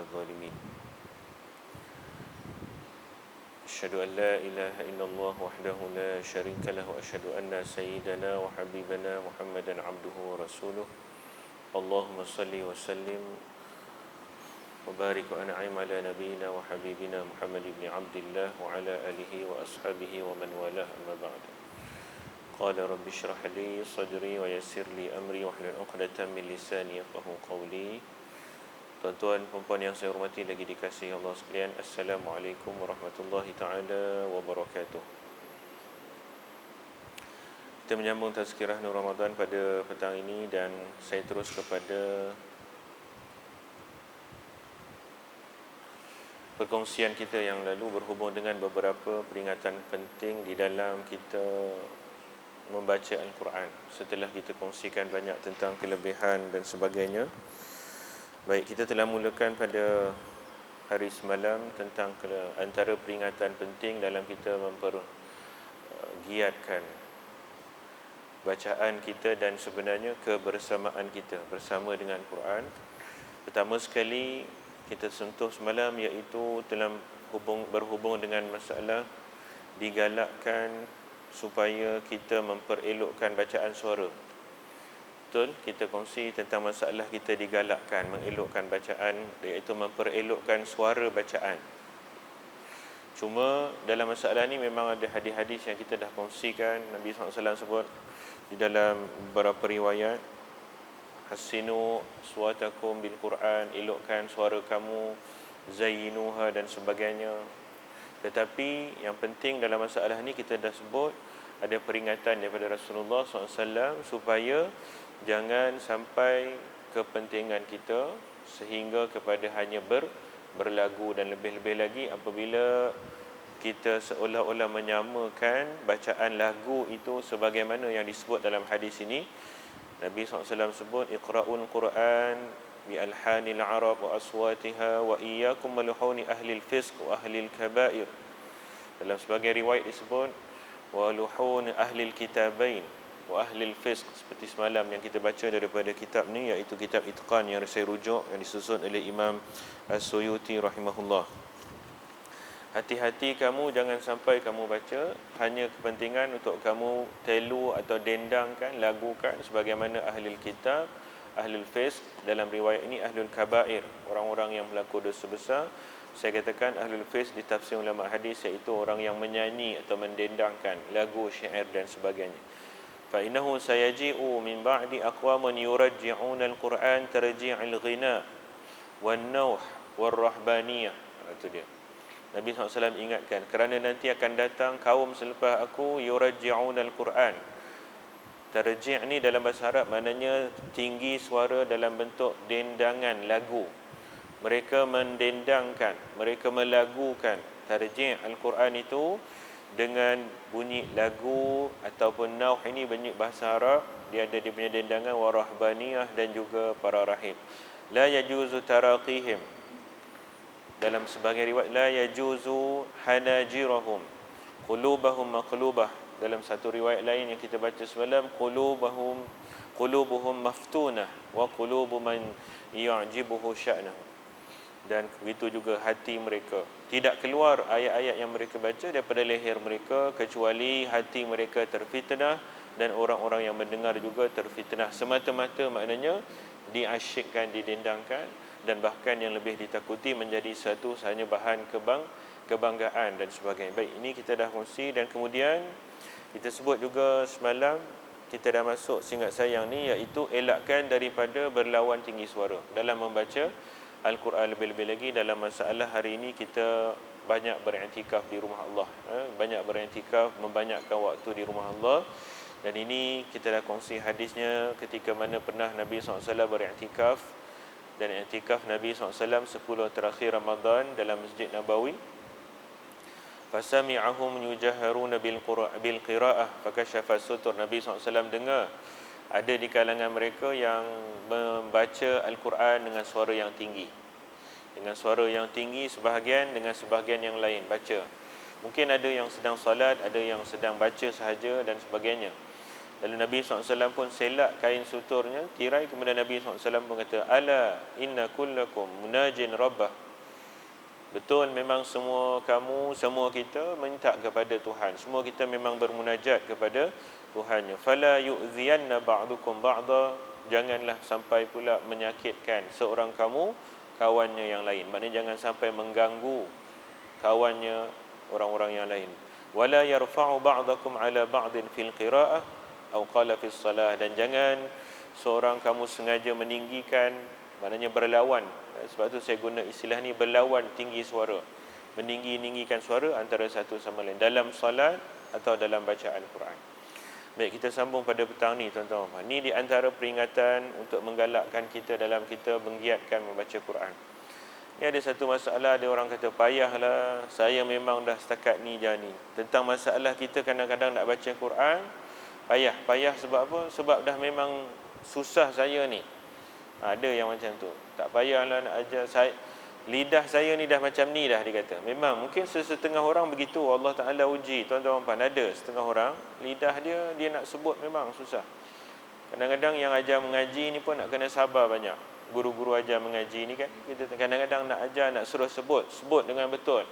الظالمين أشهد أن لا إله إلا الله وحده لا شريك له وأشهد أن سيدنا وحبيبنا محمدا عبده ورسوله اللهم صل وسلم وبارك وأنعم على نبينا وحبيبنا محمد بن عبد الله وعلى آله وأصحابه ومن والاه أما بعد قال رب اشرح لي صدري ويسر لي أمري واحلل عقدة من لساني يفقهوا قولي. Tuan-tuan, perempuan yang saya hormati lagi dikasihi Allah sekalian, Assalamualaikum warahmatullahi ta'ala wabarakatuh. Kita menyambung tazkirah Nur Ramadan pada petang ini dan saya terus kepada perkongsian kita yang lalu berhubung dengan beberapa peringatan penting di dalam kita membaca Al-Quran. Setelah kita kongsikan banyak tentang kelebihan dan sebagainya, baik, kita telah mulakan pada hari semalam tentang antara peringatan penting dalam kita mempergiatkan bacaan kita dan sebenarnya kebersamaan kita bersama dengan Quran. Pertama sekali kita sentuh semalam iaitu telah berhubung dengan masalah digalakkan supaya kita memperelokkan bacaan suara. Betul, kita kongsi tentang masalah kita digalakkan mengelokkan bacaan, iaitu memperelokkan suara bacaan. Cuma dalam masalah ni memang ada hadis-hadis yang kita dah kongsikan. Nabi SAW sebut di dalam beberapa riwayat, Hasinu suatakum bil Quran, elokkan suara kamu, zayyinuha dan sebagainya. Tetapi yang penting dalam masalah ni kita dah sebut ada peringatan daripada Rasulullah SAW supaya jangan sampai kepentingan kita sehingga kepada hanya berlagu, dan lebih-lebih lagi apabila kita seolah-olah menyamakan bacaan lagu itu sebagaimana yang disebut dalam hadis ini. Nabi SAW sebut, Iqra'ul Quran bi alhanil Arab wa aswatiha wa iyyakum maluhuni ahlil fisq wa ahlil kabair. Dalam sebagai riwayat disebut wa luhun ahlil kitabain wa ahlil fisq, seperti semalam yang kita baca daripada kitab ni, iaitu kitab Itqan yang saya rujuk, yang disusun oleh Imam As-Suyuti rahimahullah. Hati-hati kamu jangan sampai kamu baca hanya kepentingan untuk kamu telu atau dendangkan, lagukan sebagaimana ahlul kitab, ahlul fisq. Dalam riwayat ini ahlul kabair, orang-orang yang melaku dosa besar. Saya katakan ahlul fisq di tafsir ulama hadis iaitu orang yang menyanyi atau mendendangkan lagu, syair dan sebagainya. Fa innahu sayaji'u min ba'di aqwamun yurajji'una al-Quran tarji'al ghina wan nawh war rahbaniyah. Itu dia. Nabi SAW ingatkan, kerana nanti akan datang kaum selepas aku yurajji'una al-Quran. Tarji' ni dalam bahasa Arab maknanya tinggi suara dalam bentuk dendangan lagu. Mereka mendendangkan, mereka melagukan. Tarji' al-Quran itu dengan bunyi lagu ataupun nauh, ini bunyi bahasa Arab, dia ada dia punya dendangan, warahbaniyah dan juga para rahib. La yajuzu taraqihim, dalam sebagai riwayat la yajuzu hanajirahum qulubahum maqlubah. Dalam satu riwayat lain yang kita baca semalam, qulubuhum maftunah wa qulubu man yu'jibuhu sya'nahu. Dan begitu juga hati mereka, tidak keluar ayat-ayat yang mereka baca daripada leher mereka kecuali hati mereka terfitnah dan orang-orang yang mendengar juga terfitnah. Semata-mata maknanya diasyikkan, didendangkan, dan bahkan yang lebih ditakuti menjadi satu hanya bahan kebanggaan dan sebagainya. Baik, ini kita dah kongsi, dan kemudian kita sebut juga semalam, kita dah masuk singkat sayang ni, iaitu elakkan daripada berlawan tinggi suara dalam membaca Al-Quran. Lebih-lebih lagi dalam masalah hari ini kita banyak beriktikaf di rumah Allah, banyak beriktikaf, membanyakkan waktu di rumah Allah. Dan ini kita dah kongsi hadisnya ketika mana pernah Nabi SAW beriktikaf. Dan iktikaf Nabi SAW 10 terakhir Ramadan dalam Masjid Nabawi. Fasami'ahum yujahharuna bil qira'ah fakashafa sutur. Nabi SAW dengar ada di kalangan mereka yang membaca Al-Quran dengan suara yang tinggi. Dengan suara yang tinggi sebahagian, dengan sebahagian yang lain baca. Mungkin ada yang sedang salat, ada yang sedang baca sahaja dan sebagainya. Lalu Nabi SAW pun selak kain suturnya, tirai, kemudian Nabi SAW pun kata, ala inna kullakum munajin rabbah. Betul, memang semua kamu, semua kita minta kepada Tuhan. Semua kita memang bermunajat kepada Tuhannya. Fala yu'ziyanna ba'dukum ba'da. Janganlah sampai pula menyakitkan seorang kamu kawannya yang lain. Maknanya jangan sampai mengganggu kawannya orang-orang yang lain. Wala yarfa'u ba'dakum ala ba'din fil qira'ah atau qala fis salah. Dan jangan seorang kamu sengaja meninggikan, maknanya berlawan. Sebab tu saya guna istilah ni, berlawan tinggi suara, meninggi-ninggikan suara antara satu sama lain dalam solat atau dalam bacaan Quran. Baik, kita sambung pada petang ni tuan-tuan. Ni di antara peringatan untuk menggalakkan kita dalam kita menggiatkan membaca Quran. Ni ada satu masalah, ada orang kata, payahlah, saya memang dah setakat ni jani. Tentang masalah kita kadang-kadang nak baca Quran, payah sebab apa? Sebab dah memang susah saya ni. Ada yang macam tu. Tak payahlah nak ajar saya. Lidah saya ni dah macam ni dah, dia kata. Memang mungkin setengah orang begitu, Allah Ta'ala uji. Tuan-tuan puan, ada setengah orang lidah dia nak sebut memang susah. Kadang-kadang yang ajar mengaji ni pun nak kena sabar banyak. Guru-guru ajar mengaji ni kan, kita kadang-kadang nak ajar, nak suruh sebut dengan betul.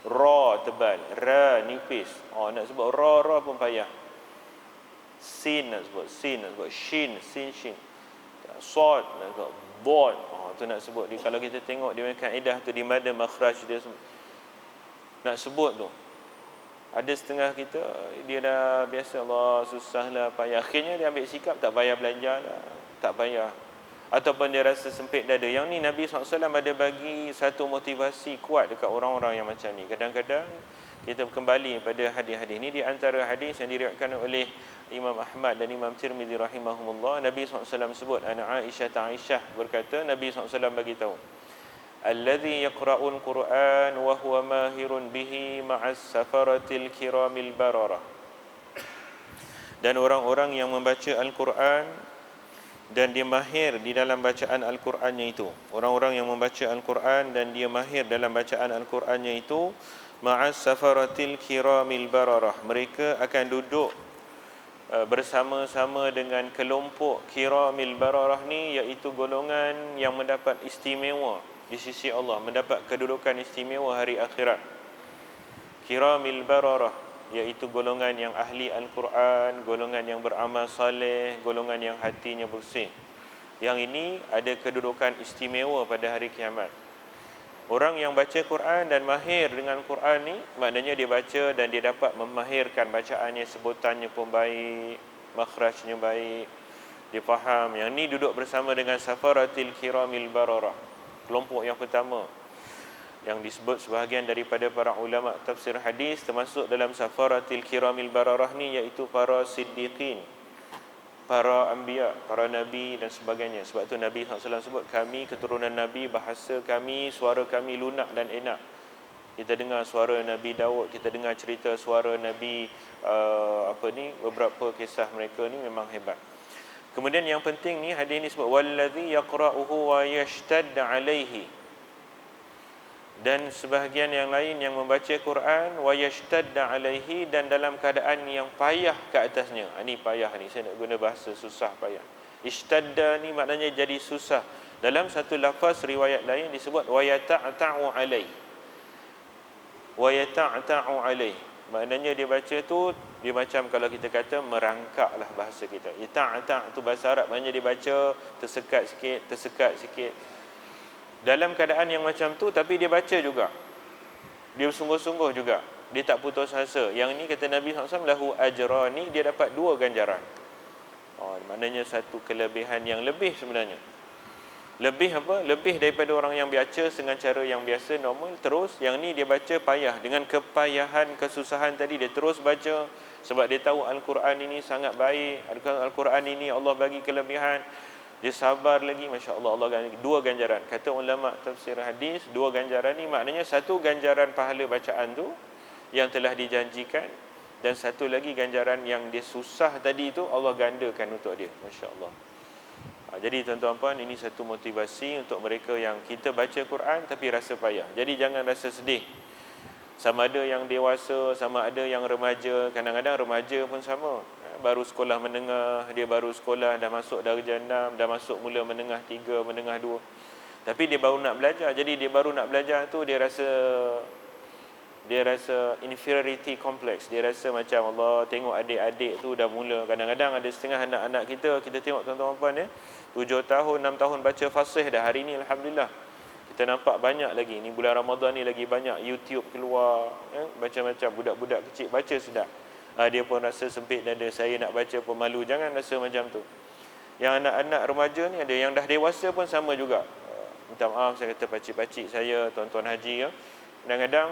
Ra tebal, ra nipis. Nak sebut ra pun payah. Sin nak sebut, shin, shin. Sod nak sebut, bod. Tu nak sebut. Kalau kita tengok dia punya kaedah tu, di mana makhraj dia nak sebut tu. Ada setengah kita, dia dah biasa, Allah susahlah, payah. Akhirnya dia ambil sikap, tak payah belajar lah, tak payah. Ataupun dia rasa sempit dada. Yang ni Nabi SAW ada bagi satu motivasi kuat dekat orang-orang yang macam ni. Kadang-kadang kita kembali pada hadis-hadis ni. Di antara hadis yang diriwayatkan oleh Imam Ahmad dan Imam Tirmizi rahimahumullah, Nabi SAW sebut, ana Aisyah berkata, Nabi SAW bagi tahu, alladhi yaqra'ul Qur'an wa huwa mahirun bihi ma'as safaratil kiramil bararah. Dan orang-orang yang membaca Al-Quran dan dia mahir di dalam bacaan Al-Qurannya itu. Orang-orang yang membaca Al-Quran dan dia mahir dalam bacaan Al-Qurannya itu, ma'as safaratil kiramil bararah. Mereka akan duduk bersama-sama dengan kelompok kiramil bararah ni, iaitu golongan yang mendapat istimewa di sisi Allah, mendapat kedudukan istimewa hari akhirat. Kiramil bararah iaitu golongan yang ahli Al-Quran, golongan yang beramal saleh, golongan yang hatinya bersih. Yang ini ada kedudukan istimewa pada hari kiamat. Orang yang baca Quran dan mahir dengan Quran ni, maknanya dia baca dan dia dapat memahirkan bacaannya, sebutannya pun baik, makhrajnya baik, dia faham. Yang ni duduk bersama dengan safaratil kiramil bararah, kelompok yang pertama yang disebut sebahagian daripada para ulama tafsir hadis, termasuk dalam safaratil kiramil bararah ni, iaitu para siddiqin, para anbiya, para nabi dan sebagainya. Sebab tu Nabi SAW sebut, kami keturunan Nabi, bahasa kami, suara kami lunak dan enak. Kita dengar suara Nabi Daud, kita dengar cerita suara Nabi beberapa kisah mereka ni memang hebat. Kemudian yang penting ni, hadis ni sebut, wallazi yaqra'uhu wa yashtadda alaihi. Dan sebahagian yang lain yang membaca Quran, wa yashtadda alaihi, dan dalam keadaan yang payah ke atasnya. Ini payah ni, saya nak guna bahasa susah, payah. Ishtadda ni maknanya jadi susah. Dalam satu lafaz riwayat lain disebut wa yata'ta'u alaihi. Wa yata'ta'u alaihi, maknanya dia baca tu, dia macam kalau kita kata merangkak lah bahasa kita. Yata' tu bahasa Arab, maknanya dia baca tersekat sikit. Dalam keadaan yang macam tu, tapi dia baca juga, dia sungguh-sungguh juga, dia tak putus asa. Yang ni kata Nabi SAW, lahu ajrani, dia dapat 2 ganjaran. Maknanya satu kelebihan yang lebih sebenarnya. Lebih apa? Lebih daripada orang yang baca dengan cara yang biasa, normal. Terus yang ni dia baca payah, dengan kepayahan, kesusahan tadi, dia terus baca. Sebab dia tahu Al-Quran ini sangat baik, Al-Quran ini Allah bagi kelebihan. Dia sabar lagi, Masya Allah, Allah 2 ganjaran. Kata ulama tafsir hadis, 2 ganjaran ni maknanya satu ganjaran pahala bacaan tu yang telah dijanjikan, dan satu lagi ganjaran yang dia susah tadi tu Allah gandakan untuk dia. Masya Allah. Jadi tuan-tuan puan, ini satu motivasi untuk mereka yang kita baca Quran tapi rasa payah. Jadi jangan rasa sedih. Sama ada yang dewasa, sama ada yang remaja. Kadang-kadang remaja pun sama. baru sekolah menengah, dia baru sekolah, dah masuk darjah 6, dah masuk mula menengah 3, menengah 2. Tapi dia baru nak belajar. Jadi dia baru nak belajar tu dia rasa inferiority complex. Dia rasa macam Allah tengok adik-adik tu dah mula. Kadang-kadang ada setengah anak-anak kita tengok tuan-tuan puan 7 tahun, 6 tahun baca fasih dah. Hari ni alhamdulillah kita nampak banyak lagi. Ni bulan Ramadan ni lagi banyak YouTube keluar, macam-macam budak-budak kecil baca sedap. Dia pun rasa sempit dada, saya nak baca pun malu. Jangan rasa macam tu. Yang anak-anak remaja ni ada, yang dah dewasa pun sama juga. Minta maaf saya kata pakcik-pakcik saya, tuan-tuan haji kadang-kadang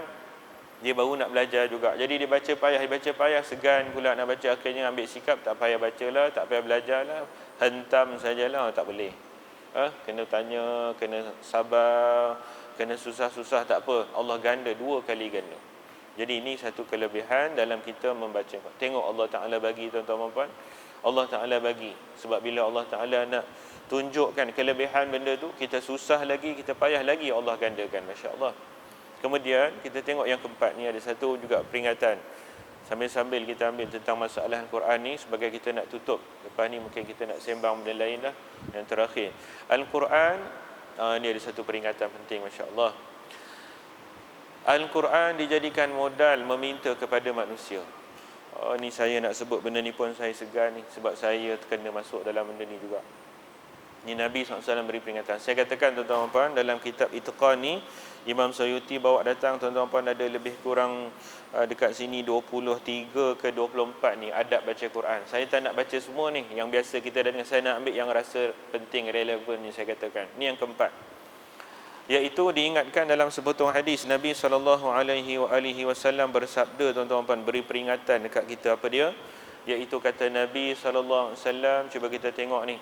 dia baru nak belajar juga. Jadi dia baca payah, segan pula nak baca. Akhirnya ambil sikap, tak payah bacalah, tak payah belajarlah, hentam sajalah. Tak boleh. Kena tanya, kena sabar, kena susah-susah, tak apa. Allah ganda, 2 kali ganda. Jadi ini satu kelebihan dalam kita membaca. Tengok Allah Ta'ala bagi, tuan-tuan puan. Allah Ta'ala bagi. Sebab bila Allah Ta'ala nak tunjukkan kelebihan benda tu, kita susah lagi, kita payah lagi, Allah gandakan. Masya Allah. Kemudian kita tengok yang keempat ni, ada satu juga peringatan. Sambil-sambil kita ambil tentang masalah Al-Quran ni sebagai kita nak tutup. Lepas ni mungkin kita nak sembang benda lain lah. Yang terakhir, Al-Quran ni ada satu peringatan penting, Masya Allah. Al-Quran dijadikan modal meminta kepada manusia. Ni saya nak sebut benda ni pun saya segan ni, sebab saya kena masuk dalam benda ni juga. Ni Nabi SAW beri peringatan. Saya katakan tuan-tuan puan, dalam kitab Itqan ni Imam Suyuti bawa datang, tuan-tuan puan, ada lebih kurang dekat sini 23 ke 24 ni adab baca Quran. Saya tak nak baca semua ni, yang biasa kita dengar. Saya nak ambil yang rasa penting, relevan ni saya katakan. Ni yang keempat, iaitu diingatkan dalam sepotong hadis Nabi SAW bersabda, tuan-tuan puan, beri peringatan dekat kita. Apa dia? Iaitu kata Nabi SAW, cuba kita tengok ni.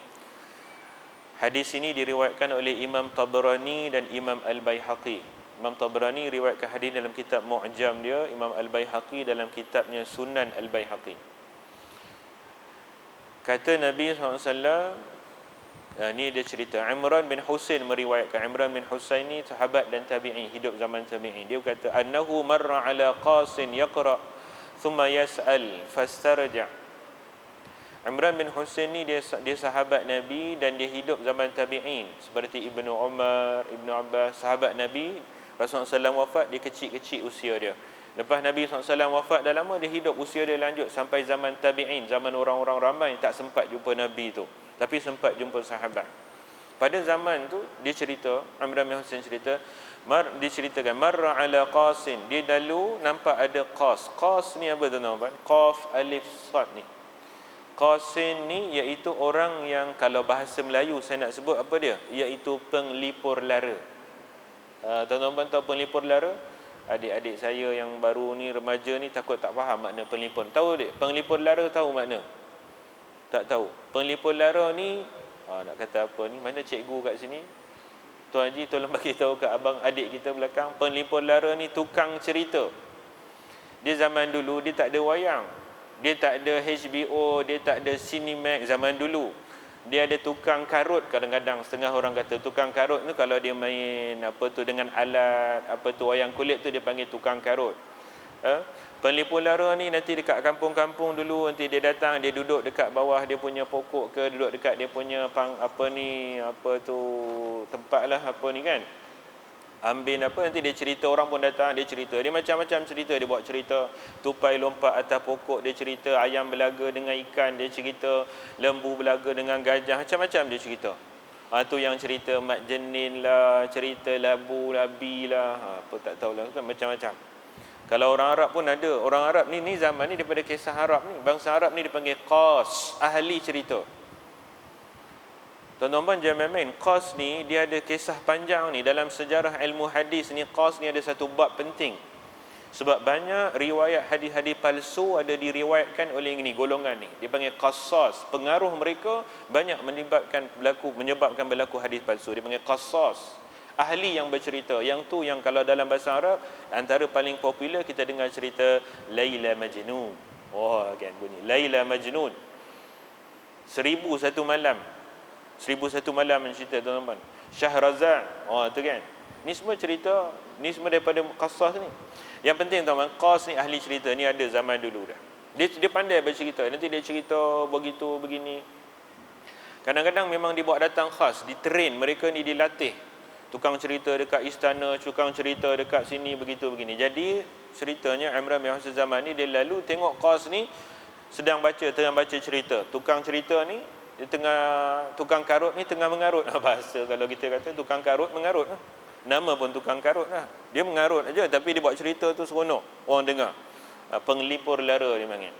Hadis ini diriwayatkan oleh Imam Tabrani dan Imam Al-Baihaqi. Imam Tabrani riwayatkan hadis dalam kitab Mu'jam dia, Imam Al-Baihaqi dalam kitabnya Sunan Al-Baihaqi. Kata Nabi SAW, ni dia cerita, Imran bin Husain meriwayatkan. Imran bin Husain ni sahabat dan tabi'i, hidup zaman tabi'i. Dia kata, annahu marra ala qasin yaqra thumma yas'al fastarja'. Imran bin Husain ni dia sahabat Nabi dan dia hidup zaman tabi'in, seperti Ibnu Umar, Ibnu Abbas, sahabat Nabi. Rasulullah SAW wafat, dia kecil-kecil usia dia. Lepas Nabi SAW wafat, dah lama dia hidup, usia dia lanjut sampai zaman tabi'in, zaman orang-orang ramai tak sempat jumpa Nabi tu, tapi sempat jumpa sahabat. Pada zaman tu dia cerita, Imran bin Husain cerita, diceritakan marra ala qasin, dia lalu nampak ada qas. Qas ni apa tuan-tuan? Qaf alif sad ni. Qasin ni iaitu orang yang, kalau bahasa Melayu saya nak sebut apa dia, iaitu penglipur lara. Tuan-tuan tahu penglipur lara? Adik-adik saya yang baru ni, remaja ni, takut tak faham makna penglipur. Tahu dek, penglipur lara tahu makna? Tak tahu. Penglipur lara ni nak kata apa ni, mana cikgu kat sini? Tuan Haji tolong bagi tahu kat abang adik kita belakang. Penglipur lara ni tukang cerita. Dia zaman dulu dia tak ada wayang, dia tak ada HBO, dia tak ada Cinemax zaman dulu. Dia ada tukang karut. Kadang-kadang setengah orang kata tukang karut tu kalau dia main apa tu dengan alat, apa tu wayang kulit tu dia panggil tukang karut. Penglipur lara ni nanti dekat kampung-kampung dulu, nanti dia datang, dia duduk dekat bawah dia punya pokok ke, duduk dekat dia punya tempat lah apa ni kan, ambil apa, nanti dia cerita, orang pun datang, dia cerita, dia macam-macam cerita, dia buat cerita tupai lompat atas pokok, dia cerita ayam berlaga dengan ikan, dia cerita lembu berlaga dengan gajah, macam-macam dia cerita. Tu yang cerita mat jenin lah, cerita labu labi lah, apa tak tahulah, macam-macam. Kalau orang Arab pun ada, orang Arab ni zaman ni daripada kisah Arab ni, bangsa Arab ni dipanggil qas, ahli cerita. Tuan-tuan jangan main-main. Qas ni dia ada kisah panjang ni. Dalam sejarah ilmu hadis ni, Qas ni ada satu bab penting. Sebab banyak riwayat hadis-hadis palsu ada diriwayatkan oleh ini golongan ni. Dia panggil qassas. Pengaruh mereka banyak menyebabkan berlaku hadis palsu. Dia panggil qassas. Ahli yang bercerita. Yang tu yang kalau dalam bahasa Arab, antara paling popular kita dengar cerita Laila Majnun. Kan bunyi Laila Majnun. 1001 malam. 1001 malam cerita tuan-tuan. Syahrazad. Tu kan. Ni semua cerita, ni semua daripada qassas ni. Yang penting tuan-tuan, Qas ni ahli cerita ni ada zaman dulu dah. Dia pandai bercerita. Nanti dia cerita begitu, begini. Kadang-kadang memang dibawa datang khas, ditrain. Mereka ni dilatih. Tukang cerita dekat istana, tukang cerita dekat sini, begitu, begini. Jadi, ceritanya Imran bin Husain zaman ni, dia lalu tengok Qas ni tengah baca cerita. Tukang cerita ni, tukang karut ni tengah mengarut. Bahasa kalau kita kata, tukang karut mengarut. Nama pun tukang karut lah. Dia mengarut aja, tapi dia buat cerita tu seronok. Orang dengar. Penglipur lara dia panggil.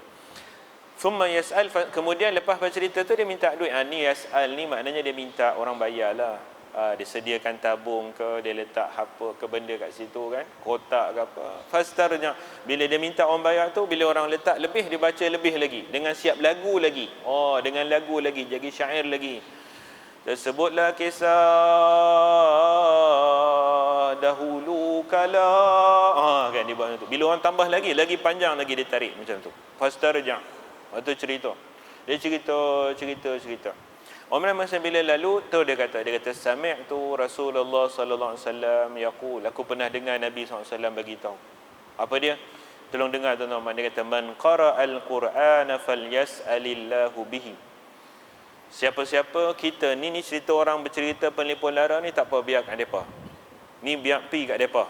Thumma yas'al, kemudian lepas baca cerita tu dia minta duit. Ni yas'al ni maknanya dia minta orang bayarlah. Dia sediakan tabung ke, dia letak apa ke benda kat situ kan, kotak ke apa. Fastarja, bila dia minta orang bayar tu, bila orang letak lebih, dia baca lebih lagi dengan siap lagu lagi. Dengan lagu lagi, jadi syair lagi. Tersebutlah kisah dahulu kala. Kan dia buat tu. Bila orang tambah lagi panjang lagi dia tarik macam tu. Fastarja. Waktu cerita. Dia cerita. Umar masa bila lalu tu dia kata sami'tu Rasulullah sallallahu alaihi wasallam yaqul, aku pernah dengar Nabi sallallahu alaihi wasallam bagi tahu. Apa dia? Tolong dengar tuan-tuan. Dia kata man qara'al Qur'ana falyas'alillahu bihi. Siapa-siapa kita ni cerita orang bercerita penglipur lara ni, tak apa, biar kat depa. Ni biar pi kat depa.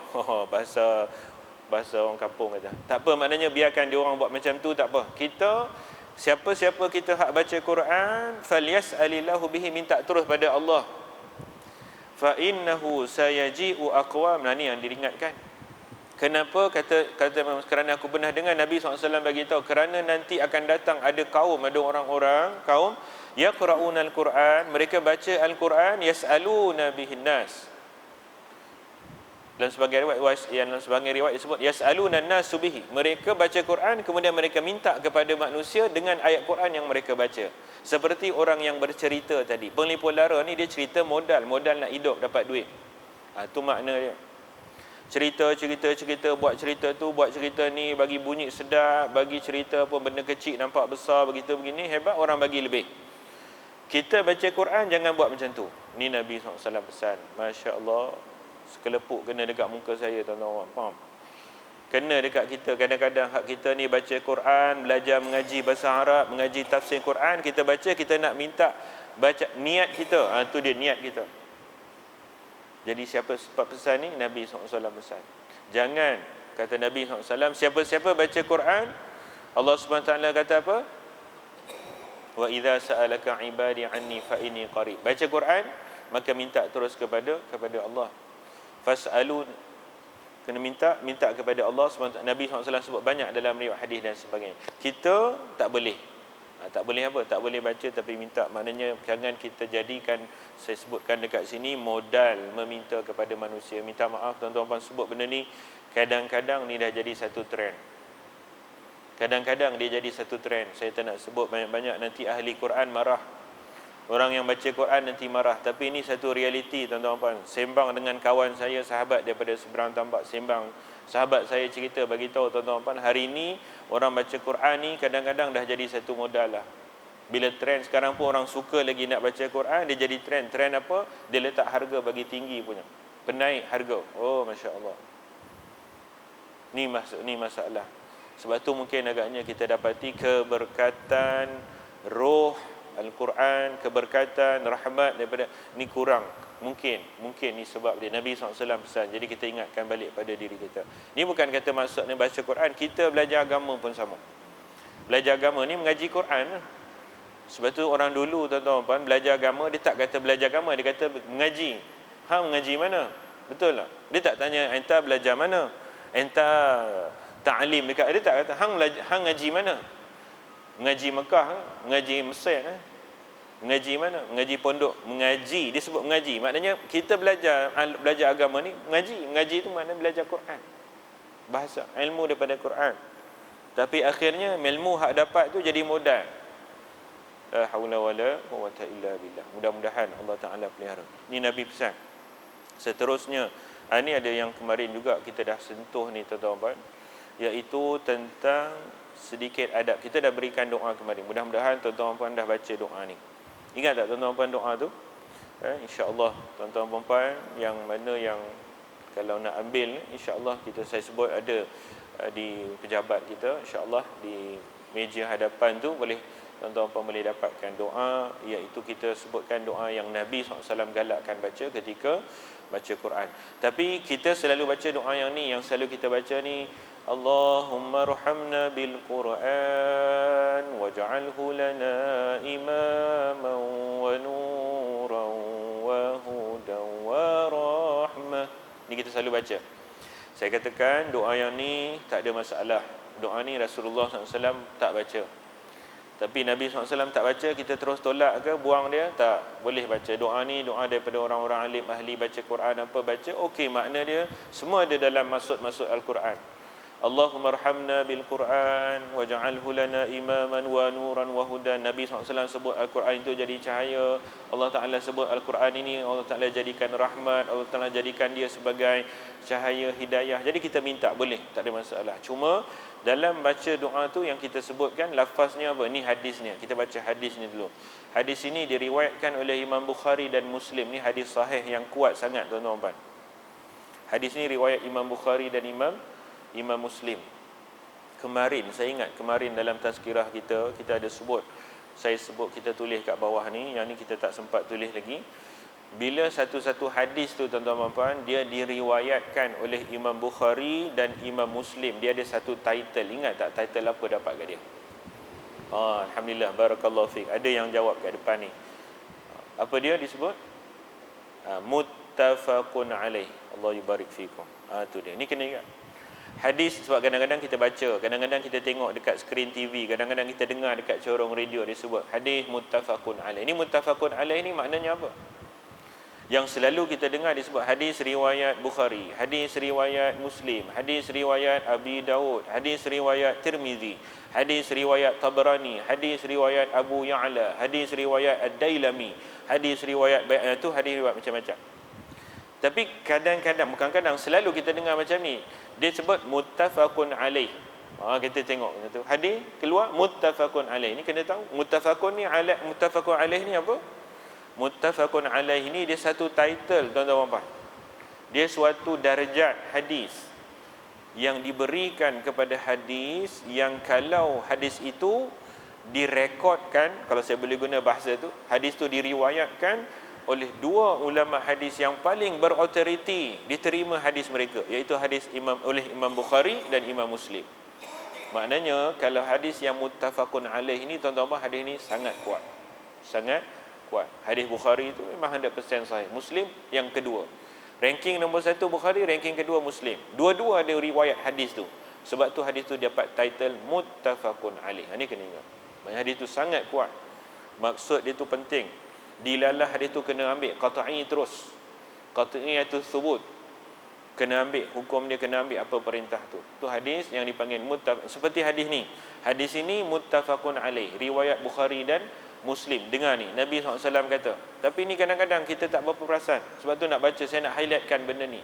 Bahasa orang kampung kata. Tak apa, maknanya biarkan dia orang buat macam tu, tak apa. Siapa-siapa kita hak baca Quran, falyas'alillahu bihi, minta terus pada Allah. Fa innahu sayaji'u aqwam. Nah, ni yang diingatkan. Kenapa? Kata kerana aku pernah dengar Nabi SAW bagi tahu, kerana nanti akan datang ada orang-orang kaum yaqra'una al-Quran, mereka baca al-Quran, yas'aluna bihin nas. Dalam sebagai riwayat disebut yas'aluna an-nasu bihi. Mereka baca Quran, kemudian mereka minta kepada manusia dengan ayat Quran yang mereka baca. Seperti orang yang bercerita tadi. Penglipur lara ni dia cerita modal nak hidup, dapat duit. Tu makna dia. Cerita, buat cerita ni, bagi bunyi sedap, bagi cerita apa benda kecil nampak besar, begitu begini, hebat, orang bagi lebih. Kita baca Quran jangan buat macam tu. Ni Nabi SAW pesan. Masya Allah. Sekelepuk kena dekat muka saya, tuan-tuan. Faham? Kena dekat kita. Kadang-kadang hak kita ni baca Quran, belajar mengaji bahasa Arab, mengaji tafsir Quran, kita baca, kita nak minta baca niat kita. Tu dia niat kita. Jadi siapa pesan ni? Nabi SAW pesan. Jangan, kata Nabi SAW, siapa-siapa baca Quran, Allah SWT kata apa? Wa idza sa'alaka ibadi anni fa inni qarib. Baca Quran, maka minta terus kepada Allah. Fas'alun, kena minta kepada Allah SWT. Nabi SAW sebut banyak dalam riwayat hadis dan sebagainya. Kita tak boleh. Tak boleh apa? Tak boleh baca tapi minta. Maknanya jangan kita jadikan, saya sebutkan dekat sini, modal meminta kepada manusia. Minta maaf tuan-tuan sebut benda ni, kadang-kadang ni dah jadi satu trend. Kadang-kadang dia jadi satu trend. Saya tak nak sebut banyak-banyak, nanti ahli Quran marah. Orang yang baca Quran nanti marah. Tapi ini satu realiti tuan-tuan. Sembang dengan kawan saya, sahabat daripada seberang tambak, sembang. Sahabat saya cerita, bagi tahu tuan-tuan, hari ini orang baca Quran ni kadang-kadang dah jadi satu modal lah. Bila trend sekarang pun orang suka lagi nak baca Quran, dia jadi trend. Trend apa? Dia letak harga bagi tinggi punya. Penaik harga. Oh, Masya Allah. Ni masalah. Sebab tu mungkin agaknya kita dapati keberkatan roh Al-Quran, keberkatan, rahmat daripada ni kurang. Mungkin ni sebab dia. Nabi SAW pesan. Jadi kita ingatkan balik pada diri kita. Ni bukan kata maksudnya baca Quran, kita belajar agama pun sama. Belajar agama ni mengaji Quran. Sebab tu orang dulu tuan-tuan belajar agama, dia tak kata belajar agama, dia kata mengaji. Mengaji mana? Betul tak? Dia tak tanya enta belajar mana? Enta ta'lim dekat, dia tak kata hang ngaji mana? Mengaji Mekah, mengaji Mesir, mengaji mana? Mengaji pondok, mengaji. Dia sebut mengaji. Maknanya kita belajar agama ni mengaji. Mengaji tu maknanya belajar Quran. Bahasa, ilmu daripada Quran. Tapi akhirnya ilmu hak dapat tu jadi modal. La haula wala quwwata illa billah. Mudah-mudahan Allah Taala pelihara. Ni Nabi pesan. Seterusnya, ini ada yang kemarin juga kita dah sentuh ni tuan-tuan, iaitu tentang sedikit adab. Kita dah berikan doa kemarin. Mudah-mudahan tuan-tuan puan dah baca doa ni. Ingat tak tuan-tuan puan doa tu? InsyaAllah tuan-tuan puan yang mana yang kalau nak ambil, insyaAllah saya sebut ada di pejabat kita, insyaAllah di meja hadapan tu boleh tuan-tuan boleh dapatkan doa, iaitu kita sebutkan doa yang Nabi SAW galakkan baca ketika baca Quran. Tapi kita selalu baca doa yang ni, yang selalu kita baca ni, Allahumma rahamna bil Quran waj'alhu lana imaman wa nuran wa hudan wa rahmah. Ni kita selalu baca. Saya katakan doa yang ni tak ada masalah. Doa ni Rasulullah SAW tak baca. Tapi Nabi SAW tak baca, kita terus tolak ke, buang dia? Tak, boleh baca. Doa ni doa daripada orang-orang alim, ahli baca Quran, apa baca, okey, makna dia semua ada dalam maksud-maksud Al-Quran. Allahumma arhamna bil Quran waj'alhu lana imaman wa nuran wa hudan. Nabi SAW sebut Al-Quran itu jadi cahaya. Allah Ta'ala sebut Al-Quran ini, Allah Ta'ala jadikan rahmat, Allah Ta'ala jadikan dia sebagai cahaya hidayah. Jadi kita minta, boleh, tak ada masalah. Cuma dalam baca doa tu yang kita sebutkan lafaznya apa? Ni hadisnya. Kita baca hadis ni dulu. Hadis ini diriwayatkan oleh Imam Bukhari dan Muslim. Ni hadis sahih yang kuat sangat tuan-tuan. Hadis ni riwayat Imam Bukhari dan Imam Muslim. Kemarin, saya ingat kemarin dalam tazkirah kita ada sebut. Saya sebut, kita tulis kat bawah ni. Yang ni kita tak sempat tulis lagi. Bila satu-satu hadis tu tuan-tuan puan, dia diriwayatkan oleh Imam Bukhari dan Imam Muslim, dia ada satu title. Ingat tak title apa dapat kat dia? Alhamdulillah, barakallahu fiik. Ada yang jawab kat depan ni. Apa dia disebut? Muttafaqun alaih. Allah yubarik fiikum. Tu dia. Ni kena ingat. Hadis, sebab kadang-kadang kita baca, kadang-kadang kita tengok dekat skrin TV, kadang-kadang kita dengar dekat corong radio dia sebut hadis muttafaqun alaih. Ni muttafaqun alaih ni maknanya apa? Yang selalu kita dengar disebut hadis riwayat Bukhari, hadis riwayat Muslim, hadis riwayat Abi Daud, hadis riwayat Tirmizi, hadis riwayat Tabrani, hadis riwayat Abu Ya'la, hadis riwayat Ad-Dailami, hadis riwayat tu hadis riwayat macam-macam. Tapi kadang-kadang, bukan kadang, selalu kita dengar macam ni. Dia sebut muttafaqun alaih. Kita tengok tu hadis keluar muttafaqun alaih. Ni kena tahu muttafaqun ni alaih, muttafaqun alaih ni apa? Muttafaqun alaih ni dia satu title tuan-tuan. Dia suatu darjat hadis yang diberikan kepada hadis, yang kalau hadis itu direkodkan, kalau saya boleh guna bahasa tu, hadis tu diriwayatkan oleh dua ulama hadis yang paling berautoriti, diterima hadis mereka, iaitu hadis oleh Imam Bukhari dan Imam Muslim. Maknanya kalau hadis yang muttafaqun alaih ni tuan-tuan, hadis ni sangat kuat. Sangat kuat. Hadis Bukhari itu memang 100% sahih. Muslim yang kedua. Ranking nombor 1 Bukhari, ranking kedua Muslim. Dua-dua ada riwayat hadis tu. Sebab tu hadis tu dapat title muttafaqun alaih. Ini kena ingat. Maksudnya hadis tu sangat kuat. Maksud dia tu penting. Dilalah hadis tu kena ambil qat'i terus. Qat'i itu thubut. Kena ambil hukum dia, kena ambil apa perintah tu. Tu hadis yang dipanggil muttafaq. Seperti hadis ni. Hadis ini muttafaqun alaih. Riwayat Bukhari dan Muslim. Dengar ni, Nabi SAW kata. Tapi ni kadang-kadang kita tak berapa perasan. Sebab tu nak baca, saya nak highlightkan benda ni.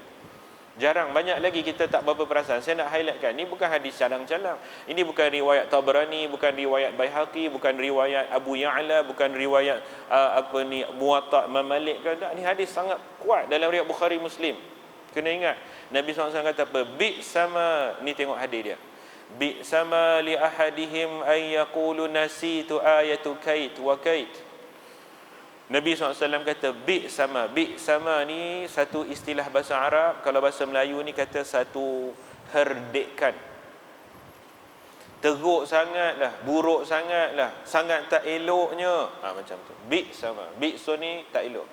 Jarang, banyak lagi kita tak berapa perasan. Saya nak highlightkan, ni bukan hadis calang-calang. Ini bukan riwayat Tabrani, bukan riwayat Baihaqi, bukan riwayat Abu Ya'la, bukan riwayat Muwatta' Imam Malik. Ni hadis sangat kuat dalam riwayat Bukhari Muslim. Kena ingat, Nabi SAW kata apa? Bi sama, ni tengok hadis dia. Bi sama li ahadihim ay yaqulu nasitu ayatu kait wa kait. Nabi SAW kata bi sama. Bi sama ni satu istilah bahasa Arab. Kalau bahasa Melayu ni kata satu herdikan. Teruk sangatlah, buruk sangatlah, sangat tak eloknya. Macam tu. Bi sama. Bi so ni tak elok.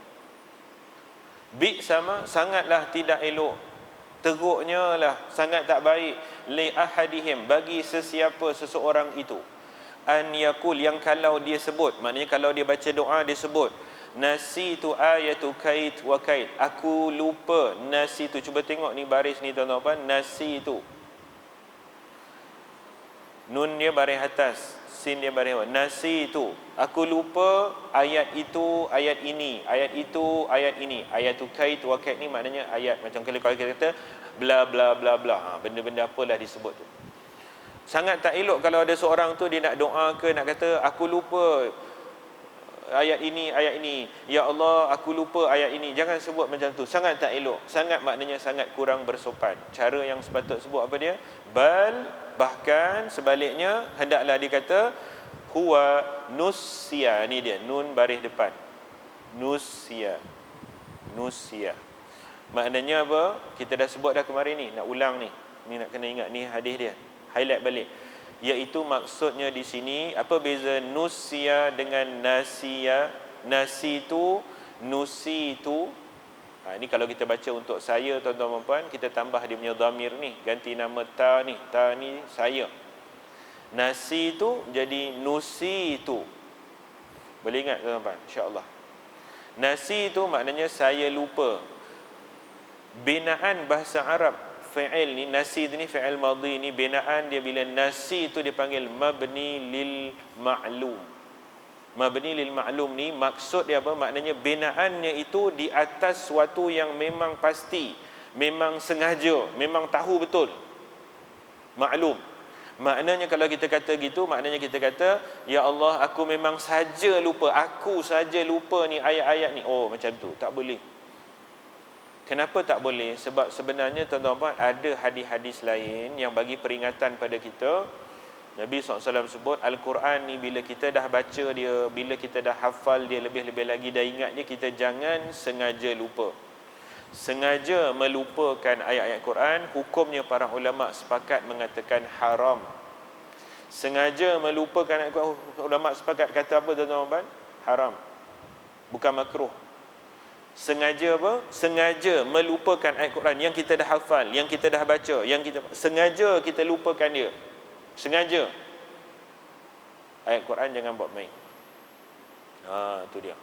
Bi sama, sangatlah tidak elok. Teruknya lah, sangat tak baik. Li ahadihim, bagi sesiapa seseorang itu, an yakul, yang kalau dia sebut, maknanya kalau dia baca doa dia sebut nasitu ayatu kait wa kait, aku lupa. Nasitu, cuba tengok ni baris ni tuan-tuan, nasitu, nun dia baris atas, sin dia baris bawah. Nasitu, aku lupa ayat itu, ayat ini, ayat itu, ayat ini. Ayatu kait wa kait ni maknanya ayat, macam kalau kita kata bla bla bla bla, benda-benda apalah disebut tu. Sangat tak elok kalau ada seorang tu dia nak doa ke, nak kata aku lupa ayat ini. Ya Allah, aku lupa ayat ini. Jangan sebut macam tu. Sangat tak elok. Sangat maknanya sangat kurang bersopan. Cara yang sepatut sebut apa dia? Bal, bahkan sebaliknya, hendaklah dikata huwa nusia. Ni dia, nun baris depan. Nusia. Maknanya apa? Kita dah sebut dah kemarin ni. Nak ulang ni. Ni nak kena ingat. Ni hadis dia. Highlight balik. Iaitu maksudnya di sini, apa beza nusia dengan nasia? Nasi tu, nusi tu. Ini kalau kita baca untuk saya, tuan-tuan dan puan, kita tambah dia punya dhamir ni, ganti nama ta ni. Ta ni saya. Nasi tu jadi nusi tu. Boleh ingat tuan-tuan dan puan? InsyaAllah. Nasi tu maknanya saya lupa. Binaan bahasa Arab fi'il ni, nasi ni fi'il madhi ni, binaan dia bila nasi tu dipanggil mabni lil ma'lum. Mabni lil ma'lum ni maksud dia apa? Maknanya binaannya itu di atas suatu yang memang pasti, memang sengaja, memang tahu betul. Maklum. Maknanya kalau kita kata gitu, maknanya kita kata, ya Allah, aku memang saja lupa, aku saja lupa ni ayat-ayat ni. Oh, macam tu, tak boleh. Kenapa tak boleh? Sebab sebenarnya tuan-tuan ada hadis-hadis lain yang bagi peringatan pada kita. Nabi SAW sebut Al-Quran ni bila kita dah baca dia, bila kita dah hafal dia, lebih-lebih lagi dah ingat dia, kita jangan sengaja lupa. Sengaja melupakan ayat-ayat Quran, hukumnya para ulama sepakat mengatakan haram. Sengaja melupakan ayat Quran, ulama sepakat kata apa tuan-tuan? Haram. Bukan makruh. Sengaja apa? Sengaja melupakan ayat Quran yang kita dah hafal, yang kita dah baca, yang kita sengaja kita lupakan dia. Sengaja. Ayat Quran jangan buat main. Tu dia.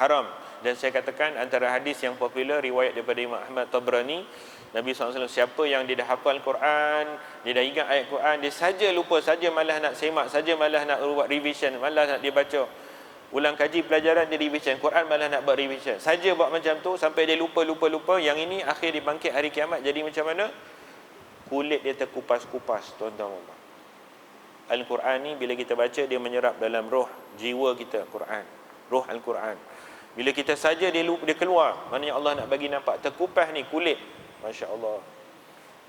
Haram. Dan saya katakan antara hadis yang popular riwayat daripada Imam Ahmad Tabrani, Nabi SAW, siapa yang dia dah hafal Quran, dia dah ingat ayat Quran, dia saja lupa, saja malas nak semak, saja malas nak buat revision, malas nak dia baca, ulang kaji pelajaran dia revision, Quran malah nak buat revision, saja buat macam tu sampai dia lupa. Yang ini akhir dibangkit hari kiamat jadi macam mana? Kulit dia terkupas-kupas, tuan-tuan. Al-Quran ni bila kita baca, dia menyerap dalam roh, jiwa kita, Quran, roh Al-Quran. Bila kita saja dia keluar, maknanya Allah nak bagi nampak terkupas ni kulit. Masya Allah.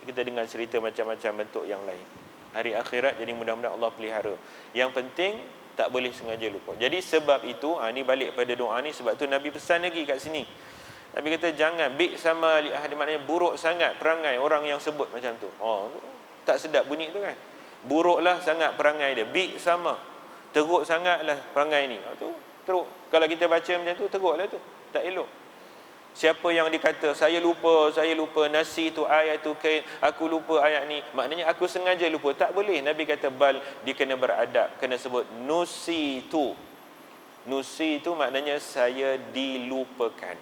Kita dengar cerita macam-macam bentuk yang lain. Hari akhirat, jadi mudah-mudahan Allah pelihara. Yang penting tak boleh sengaja lupa. Jadi sebab itu, ni balik pada doa ni, sebab tu Nabi pesan lagi kat sini. Nabi kata jangan sama li ahad, maknanya buruk sangat perangai orang yang sebut macam tu. Tak sedap bunyi tu kan. Buruklah sangat perangai dia. Sama. Teruk sangatlah perangai ni. Tu teruk. Kalau kita baca macam tu, teruklah tu. Tak elok. Siapa yang dikata saya lupa nasi tu, ayat tu, aku lupa ayat ni, maknanya aku sengaja lupa. Tak boleh. Nabi kata bal, dia kena beradab, kena sebut nusi tu. Nusi tu maknanya saya dilupakan.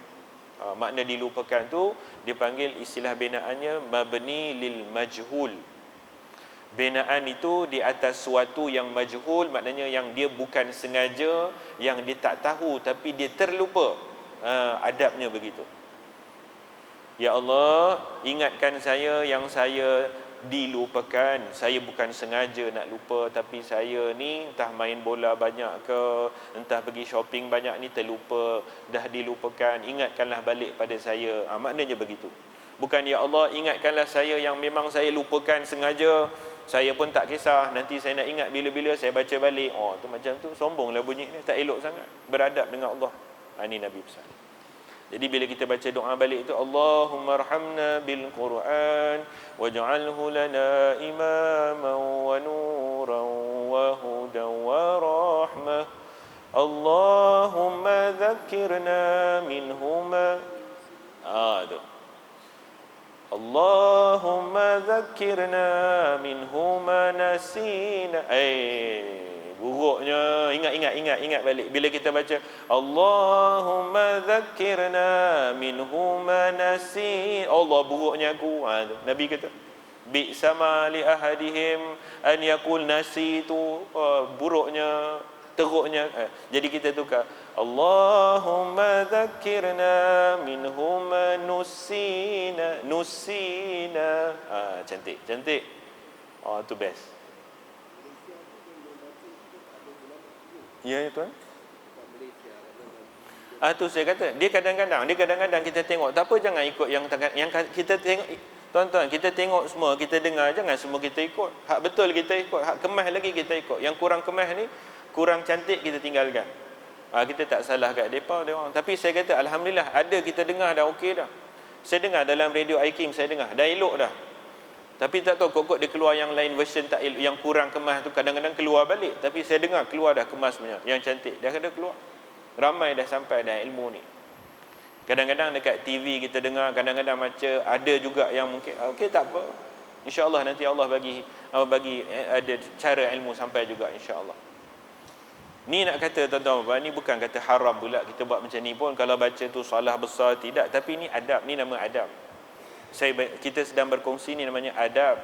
Makna dilupakan tu dipanggil, istilah binaannya mabni lil majhul. Binaan itu di atas suatu yang majhul, maknanya yang dia bukan sengaja, yang dia tak tahu tapi dia terlupa. Adabnya begitu. Ya Allah, ingatkan saya yang saya dilupakan. Saya bukan sengaja nak lupa, tapi saya ni entah main bola banyak ke, entah pergi shopping banyak ni, terlupa, dah dilupakan. Ingatkanlah balik pada saya. Maknanya begitu. Bukan ya Allah, ingatkanlah saya yang memang saya lupakan sengaja, saya pun tak kisah, nanti saya nak ingat bila-bila saya baca balik. Tu macam tu, sombonglah bunyi ni, tak elok sangat. Beradab dengan Allah. Ini Nabi pesan. Jadi bila kita baca doa balik itu, Allahumma arhamna bil Quran waj'alhu lana imaman wa nuran wa hudan wa rahmah. Allahumma dhakkirna minhuma. Tu. Allahumma dhakkirna minhuma nasina. Buruknya, ingat balik. Bila kita baca Allahumma dhakkirna minhuma nasi, Allah, buruknya aku. Nabi kata bi'sama li ahadihim an yaqul nasi tu, buruknya, teruknya. Jadi kita tukar Allahumma dhakkirna minhuma nusina. Cantik. Tu best. Ya tuan. Tu saya kata, dia kadang-kadang kita tengok, tak apa jangan ikut yang kita tengok. Tuan-tuan, kita tengok semua, kita dengar, jangan semua kita ikut. Hak betul kita ikut, hak kemas lagi kita ikut. Yang kurang kemas ni, kurang cantik kita tinggalkan. Kita tak salah kat depa dia orang. Tapi saya kata alhamdulillah, ada kita dengar dah okey dah. Saya dengar dalam radio iKing, saya dengar dah elok dah. Tapi tak tahu kok dia keluar yang lain version tak elok, yang kurang kemas tu kadang-kadang keluar balik. Tapi saya dengar keluar dah kemas punya, yang cantik dah ada keluar. Ramai dah sampai dah ilmu ni. Kadang-kadang dekat TV kita dengar, kadang-kadang macam ada juga yang mungkin okey tak apa. Insya-Allah nanti Allah bagi ada cara ilmu sampai juga insya-Allah. Ni nak kata tuan-tuan, ni bukan kata haram pula kita buat macam ni pun kalau baca tu salah besar, tidak, tapi ni adab, ni nama adab. Kita sedang berkongsi ni namanya adab.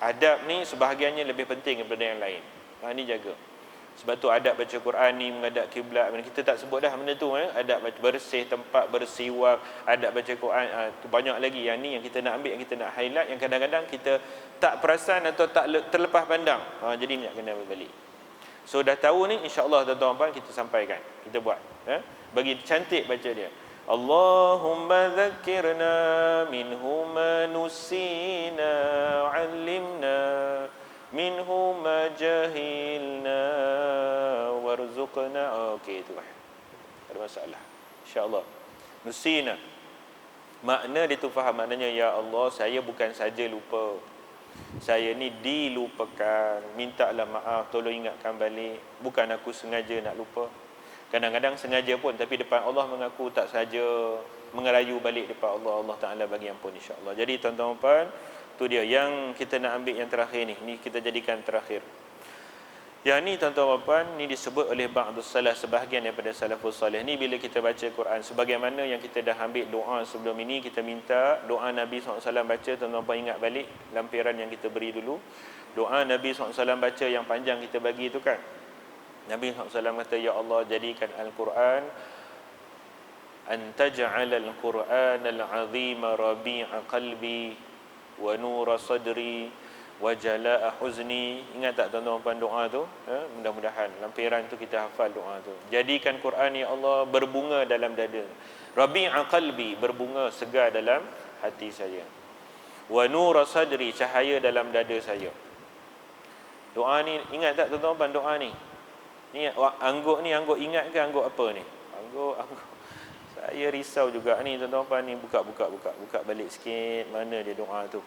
Adab ni sebahagiannya lebih penting daripada yang lain. Ni jaga. Sebab tu adab baca Quran ni menghadap kiblat. Kita tak sebut dah benda tu, adab baca bersih tempat, bersiwak, adab baca Quran, tu banyak lagi. Yang ni yang kita nak ambil, yang kita nak highlight, yang kadang-kadang kita tak perasan atau tak terlepas pandang. Jadi nak kena balik. So dah tahu ni, insya-Allah tuan-tuan kita sampaikan, kita buat, bagi cantik baca dia. Allahumma dhakkirna minhu ma nusina 'allimna minhu ma jahilna warzuqna. Okey, itu ada masalah, insya-Allah. Nusina, makna dia tu faham, maknanya ya Allah, saya bukan saja lupa, saya ni dilupakan, mintalah maaf, tolong ingatkan balik, bukan aku sengaja nak lupa. Kadang-kadang sengaja pun, tapi depan Allah mengaku tak saja, mengerayu balik depan Allah, Allah Ta'ala bagi ampun insya-Allah. Jadi tuan-tuan, tu dia yang kita nak ambil yang terakhir ni kita jadikan terakhir. Yang ni tuan-tuan, ni disebut oleh ba'dus salaf, sebahagian daripada salafus salih. Ni bila kita baca Quran, sebagaimana yang kita dah ambil doa sebelum ini, kita minta doa Nabi SAW baca, tuan-tuan ingat balik lampiran yang kita beri dulu. Doa Nabi SAW baca yang panjang kita bagi tu kan. Nabi SAW kata, ya Allah, jadikan Al-Quran, antaj'ala Al-Quran al-azima rabi'a qalbi wa nura sadri wa jalaa huzni. Ingat tak tuan-tuan doa tu? Mudah-mudahan lampiran tu kita hafal doa tu. Jadikan Quran ya Allah berbunga dalam dada. Rabi'a qalbi, berbunga segar dalam hati saya. Wa nura sadri, cahaya dalam dada saya. Doa ni ingat tak tuan-tuan doa ni? Ni angguk ingat ke angguk apa ni? Angguk. Saya risau juga ni tuan-tuan ni, buka balik sikit, mana dia doa tu?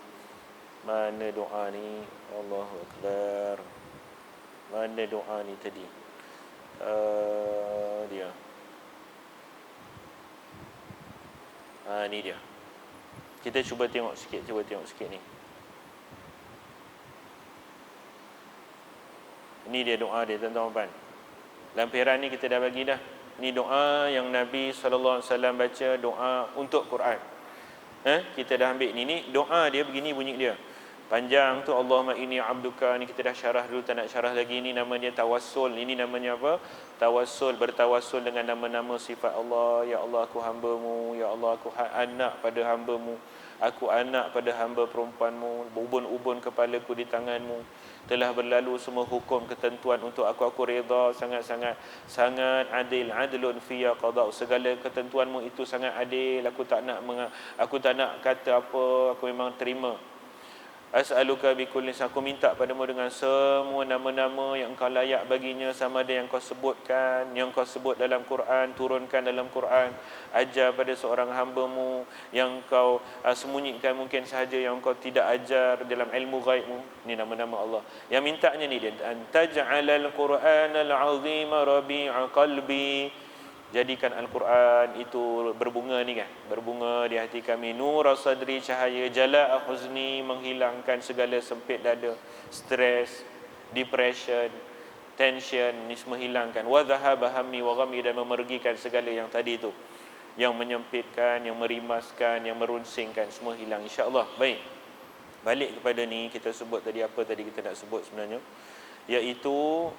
Mana doa ni? Allahu Akbar. Mana doa ni tadi? Dia. Ni dia. Kita cuba tengok sikit ni. Ini dia doa dia tuan-tuan. Lampiran ni kita dah bagi dah. Ni doa yang Nabi SAW baca, doa untuk Quran. Kita dah ambil ni doa dia, begini bunyi dia. Panjang tu, Allahumma inni abduka, ni kita dah syarah dulu, tak nak syarah lagi. Ni namanya tawassul. Ini namanya apa? Tawassul, bertawassul dengan nama-nama sifat Allah. Ya Allah, aku hamba-Mu. Ya Allah, aku anak pada hamba-Mu. Aku anak pada hamba perempuan-Mu. Ubun-ubun kepalaku di tangan-Mu. Telah berlalu semua hukum ketentuan untuk aku redha, sangat adil, adlun fiya qada. Segala ketentuan-Mu itu sangat adil. Aku tak nak kata apa, aku memang terima. As'aluka bikulli, aku minta padamu dengan semua nama-nama yang Engkau layak baginya, sama ada yang Kau sebutkan, yang Kau sebut dalam Quran, turunkan dalam Quran, ajar pada seorang hamba-Mu, yang Kau sembunyikan mungkin sahaja, yang Kau tidak ajar dalam ilmu ghaib-Mu. Ini nama-nama Allah. Yang mintanya ni dia, antaj'alal Qur'anal 'azima rabi'a qalbi. Jadikan Al-Quran itu berbunga ni kan, berbunga di hati kami. Nur sadri, cahaya. Jalaa huzni, menghilangkan segala sempit dada, stres, depression, tension, ni semua hilangkan. Wa dhahaba hammi wa ghammi, dan memergikan segala yang tadi tu, yang menyempitkan, yang merimaskan, yang merunsingkan, semua hilang insya-Allah. Baik. Balik kepada ni, kita sebut tadi apa tadi kita nak sebut sebenarnya, iaitu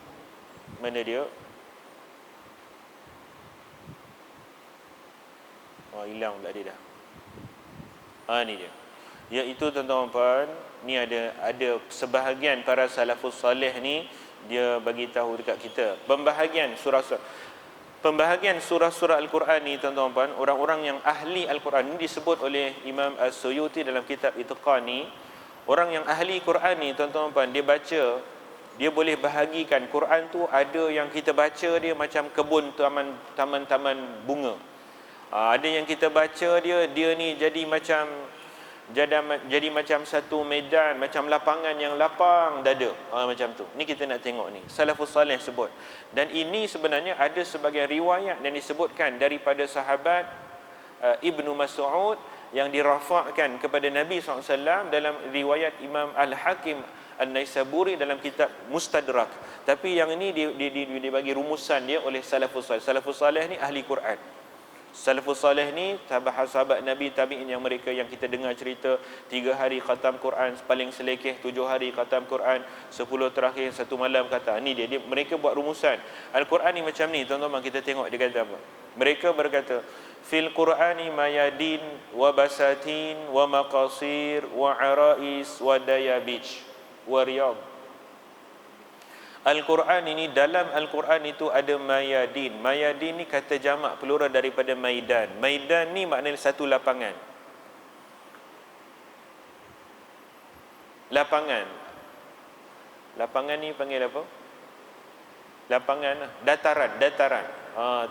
mana dia? Hilang pula dia dah. Ni dia. Iaitu tuan-tuan, ni ada sebahagian para salafus salih ni, dia bagi tahu dekat kita pembahagian surah Pembahagian surah-surah Al-Quran ni tuan-tuan, orang-orang yang ahli Al-Quran ni disebut oleh Imam As-Suyuti dalam kitab Itqan ni, orang yang ahli Quran ni tuan-tuan, dia baca, dia boleh bahagikan Quran tu, ada yang kita baca dia macam kebun taman-taman bunga. Ada yang kita baca dia ni jadi macam satu medan, macam lapangan yang lapang dada, macam tu. Ni kita nak tengok ni, salafus salih sebut. Dan ini sebenarnya ada sebagian riwayat yang disebutkan daripada sahabat Ibnu Mas'ud yang dirafa'kan kepada Nabi SAW dalam riwayat Imam Al-Hakim An-Naisaburi dalam kitab Mustadrak. Tapi yang ini dibagi rumusan dia oleh salafus salih. Salafus salih ni ahli Quran. Salafus salih ni sahabat Nabi, tabi'in yang mereka yang kita dengar cerita 3 hari khatam Quran, paling selekeh 7 hari khatam Quran, 10 terakhir 1 malam kata. Ni dia mereka buat rumusan. Al-Quran ni macam ni tuan-tuan, kita tengok dia kata apa. Mereka berkata, fil Qur'ani mayadin wa basatin wa maqasir wa arais wa dayabij wa riyad. Al-Quran ini, dalam Al-Quran itu ada mayadin. Mayadin ni kata jamak plural daripada maidan. Maidan ni maknanya satu lapangan. Lapangan. Lapangan ni panggil apa? Lapangan lah. Dataran.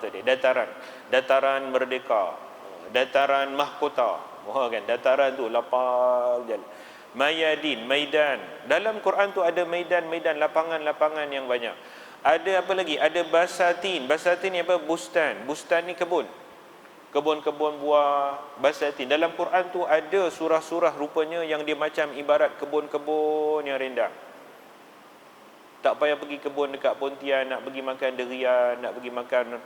Tadi dataran. Dataran merdeka. Dataran mahkota. Kan dataran tu lapang jalan. Mayadin, maidan. Dalam Quran tu ada maidan-maidan, lapangan-lapangan yang banyak. Ada apa lagi? Ada basatin. Basatin ni apa? Bustan. Bustan ni kebun. Kebun-kebun buah, basatin. Dalam Quran tu ada surah-surah rupanya yang dia macam ibarat kebun-kebun yang rendah. Tak payah pergi kebun dekat Pontian, nak pergi makan durian, nak pergi makan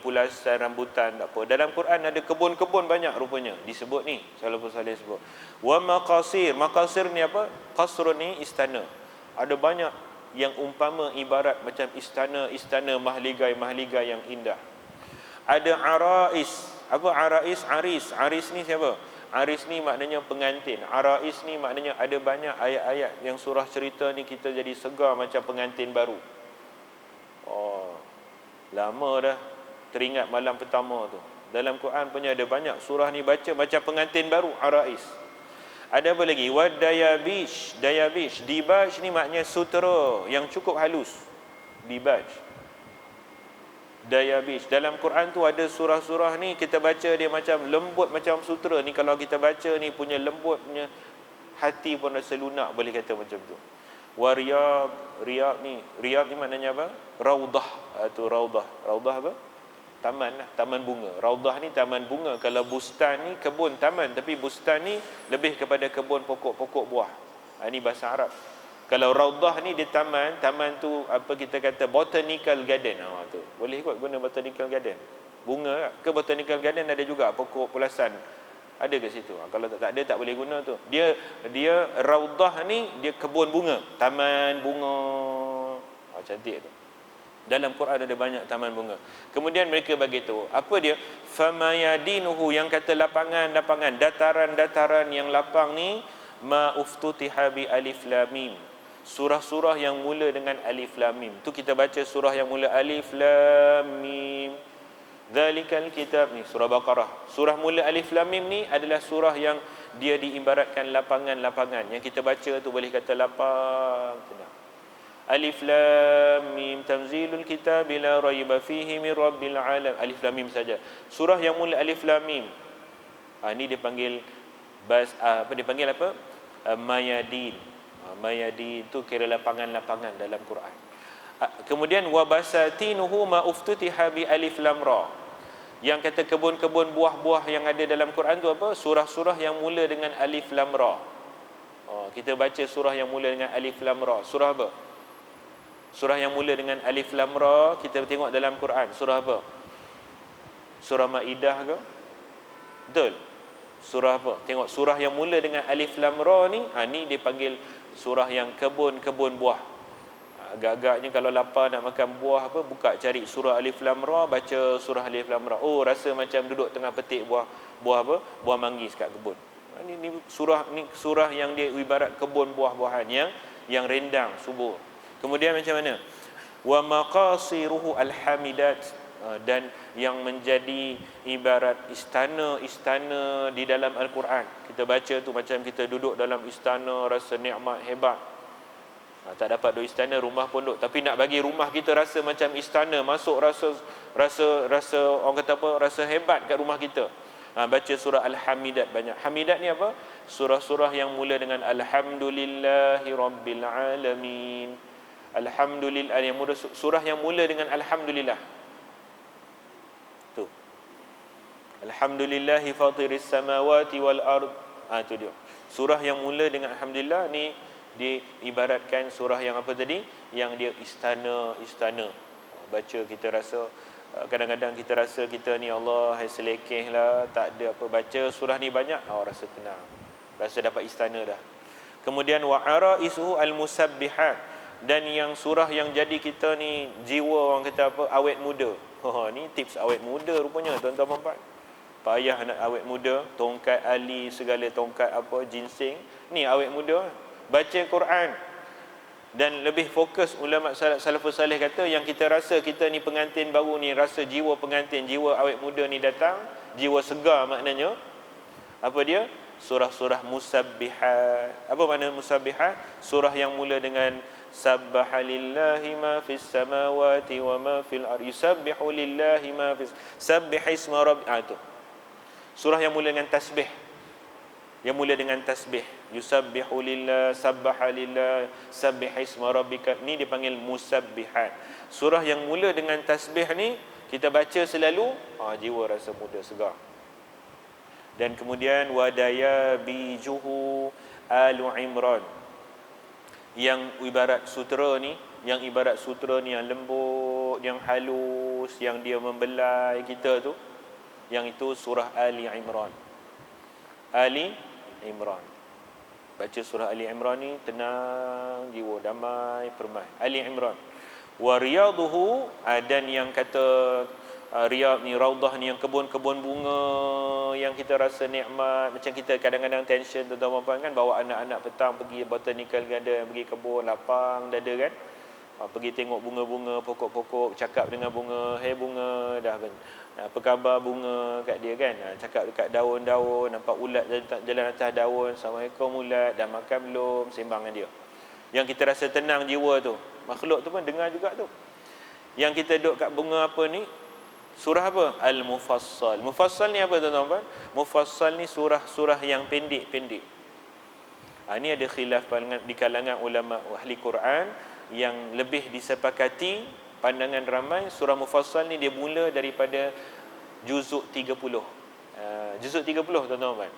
pulasan rambutan, tak apa. Dalam Quran ada kebun-kebun banyak rupanya. Disebut ni, salafus salih sebut. Wa maqasir. Maqasir ni apa? Qasr ni istana. Ada banyak yang umpama ibarat macam istana-istana mahligai-mahligai yang indah. Ada arais. Apa arais? Aris ni siapa? Aris ni maknanya pengantin. Arais ni maknanya ada banyak ayat-ayat yang surah cerita ni kita jadi segar macam pengantin baru. Lama dah teringat malam pertama tu. Dalam Quran punya ada banyak surah ni baca macam pengantin baru, arais. Ada apa lagi? Wad dayabish. Dayabish. Dibaj ni maknanya sutera yang cukup halus. Dibaj. Dayabish. Dalam Quran tu ada surah-surah ni kita baca dia macam lembut macam sutera ni. Kalau kita baca ni punya lembut punya, hati pun rasa lunak, boleh kata macam tu. Wariyab. Riyab ni maknanya apa? Raudah. Tu raudah. Raudah apa? Taman lah, taman bunga. Raudah ni taman bunga. Kalau bustan ni kebun, taman. Tapi bustan ni lebih kepada kebun pokok-pokok buah. Ini bahasa Arab. Kalau raudah ni dia taman tu apa kita kata botanical garden. Tu. Boleh kot guna botanical garden. Bunga ke botanical garden ada juga pokok pulasan. Ada ke situ? Kalau tak ada tak boleh guna tu. Dia raudah ni dia kebun bunga, taman bunga. Cantik tu. Dalam Quran ada banyak taman bunga. Kemudian mereka bagi tahu apa dia? Famayadinuhu, yang kata lapangan-lapangan, dataran-dataran yang lapang ni, ma uftutiha bi alif lam mim. Surah-surah yang mula dengan alif lam mim. Tu kita baca surah yang mula alif lam mim. Dzalikal kitab ni surah Baqarah. Surah mula alif lam mim ni adalah surah yang dia diibaratkan lapangan-lapangan. Yang kita baca tu boleh kata lapang. Alif lam mim tanzilul kitab la raiba fihi min rabbil alamin. Alif lam mim saja. Surah yang mula alif lam mim. Ni dia panggil dipanggil apa? Mayadin. Mayadin tu kira lapangan-lapangan dalam Quran. Kemudian wabasatinuhu ma uftutiha bi alif lam ra. Yang kata kebun-kebun buah-buah yang ada dalam Quran tu apa? Surah-surah yang mula dengan alif lam ra. Kita baca surah yang mula dengan alif lam ra. Surah apa? Surah yang mula dengan alif lam ra kita tengok dalam Quran. Surah apa? Surah Maidah ke? Betul. Surah apa? Tengok surah yang mula dengan alif lam ra ni, ni dia panggil surah yang kebun-kebun buah. Agak-agaknya kalau lapar nak makan buah apa, buka cari surah alif lam ra, baca surah alif lam ra. Rasa macam duduk tengah petik buah apa? Buah manggis kat kebun. Ni surah yang dia ibarat kebun buah-buahan yang rendang, subur. Kemudian macam mana? wa maqasiruhu al-hamidat, dan yang menjadi ibarat istana-istana di dalam Al-Quran. Kita baca tu macam kita duduk dalam istana, rasa nikmat hebat. Tak dapat duduk istana, rumah pun duduk, tapi nak bagi rumah kita rasa macam istana, masuk rasa orang kata apa, rasa hebat kat rumah kita. Baca surah Al-Hamidat banyak. Hamidat ni apa? Surah-surah yang mula dengan Alhamdulillahi Rabbil Alamin. Alhamdulillah, yang mula, surah yang mula dengan Alhamdulillah. Tu. Alhamdulillahi fatiris samawati wal ard. Tu dia. Surah yang mula dengan Alhamdulillah ni diibaratkan surah yang apa tadi? Yang dia istana. Baca kita rasa, kadang-kadang kita rasa kita ni Allah selekeh lah, tak ada apa, baca surah ni banyak, rasa tenang, rasa dapat istana dah. Kemudian wa araisuhu al-musabbihat, dan yang surah yang jadi kita ni jiwa, orang kata apa, awet muda. Ni tips awet muda rupanya tuan-tuan dan puan. Payah nak awet muda, tongkat ali, segala tongkat apa, ginseng, ni awet muda. Baca Quran. Dan lebih fokus ulama salafus salih kata, yang kita rasa kita ni pengantin baru ni, rasa jiwa pengantin, jiwa awet muda ni datang, jiwa segar maknanya. Apa dia? Surah-surah musabbihat. Apa makna musabbihat? Surah yang mula dengan sabbaha lillahi ma fis samawati wa ma fil ardi, yusabbihu lillahi ma fis, sabbih isma rabb. Itu surah yang mula dengan tasbih, yang mula dengan tasbih. Yusabbihu lillah, sabbaha lillah, sabbih isma rabbika. Ni dipanggil musabbihat. Surah yang mula dengan tasbih ni kita baca selalu, jiwa rasa muda segar. Dan kemudian wadaya bijuhu alu imran, yang ibarat sutera ni, yang yang lembut, yang halus, yang dia membelai kita tu, yang itu surah Ali Imran. Ali Imran. Baca surah Ali Imran ni tenang jiwa, damai, permai. Ali Imran. Wa riyaduhu, dan yang kata riyad ni, raudah ni, yang kebun-kebun bunga, yang kita rasa nikmat. Macam kita kadang-kadang tension tuan-tuan puan kan, bawa anak-anak petang pergi botanical garden, pergi kebun, lapang dada kan, pergi tengok bunga-bunga, pokok-pokok, cakap dengan bunga, "Hey bunga, dah apa khabar bunga?" kat dia kan, cakap dekat daun-daun, nampak ulat jalan atas daun, "Assalamualaikum ulat, dah makan belum?" Sembang dengan dia. Yang kita rasa tenang jiwa tu. Makhluk tu pun dengar juga tu. Yang kita duduk kat bunga apa ni, surah apa? Al-Mufassal. Mufassal ni apa tuan-tuan? Mufassal ni surah-surah yang pendek-pendek. Ini ada khilaf di kalangan ulama ahli Quran, yang lebih disepakati pandangan ramai, surah Mufassal ni dia mula daripada juzuk 30. Juzuk 30 tuan-tuan.